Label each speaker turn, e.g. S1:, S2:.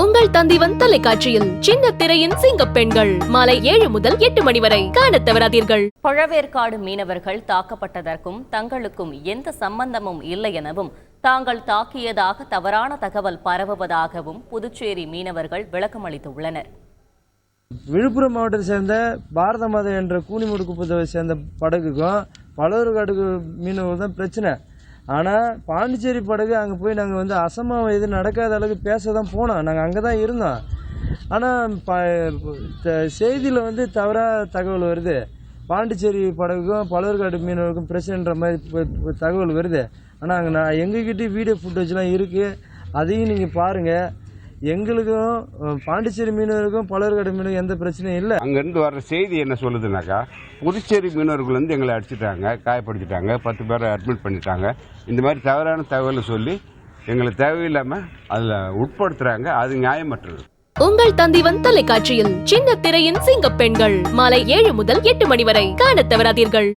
S1: உங்கள் தந்திவன் தொலைக்காட்சியில் சின்ன திரையின் சிங்க பெண்கள் மாலை 7 முதல் 8 மணி வரை காணத் தவறாதீர்கள்.
S2: பழவேற்காடு மீனவர்கள் தாக்கப்பட்டதற்கும் தங்களுக்கும் எந்த சம்பந்தமும் இல்லை எனவும் தாங்கள் தாக்கியதாக தவறான தகவல் பரவுவதாகவும் புதுச்சேரி மீனவர்கள் விளக்கமளித்துள்ளனர்.
S3: விழுப்புரம் மாவட்டத்தை சேர்ந்த பாரத மாதா என்ற கூனிமுடு குப்பத்தை சேர்ந்த படகுக்கும் பழவேற்காடு மீனவர்கள் தான் பிரச்சனை. ஆனால் பாண்டிச்சேரி படகு அங்கே போய் நாங்கள் அசம்பாவிதம் எதுவும் நடக்காத அளவுக்கு பேச தான் போனோம். நாங்கள் அங்கே தான் இருந்தோம். ஆனால் செய்தியில் தவறாக தகவல் வருது. பாண்டிச்சேரி படகுக்கும் பழவேற்காடு மீனவருக்கும் பிரச்சனைன்ற மாதிரி தகவல் வருது. ஆனால் அங்கே எங்ககிட்ட வீடியோ ஃபுட்டேஜ்லாம் இருக்குது, அதையும் நீங்கள் பாருங்கள். எங்களுக்கும் பாண்டிச்சேரி மீனவருக்கும் பழவேற்காடு மீனவருக்கும் எந்த பிரச்சனையும் இல்லை.
S4: அங்கேருந்து வர்ற செய்தி என்ன சொல்லுதுனாக்கா, புதுச்சேரி மீனவர்கள் எங்களை அடிச்சுட்டாங்க, காயப்படுத்திட்டாங்க, 10 பேரை அட்மிட் பண்ணிட்டாங்க. இந்த மாதிரி தவறான தகவலை சொல்லி எங்களை தேவையில்லாமல் அதில் உட்படுத்துகிறாங்க. அது நியாயமற்றது.
S1: உங்கள் தந்திவன் தொலைக்காட்சியில் சின்ன திரையின் சிங்க பெண்கள் மாலை 7 முதல் 8 மணி வரை காணத் தவறாதீர்கள்.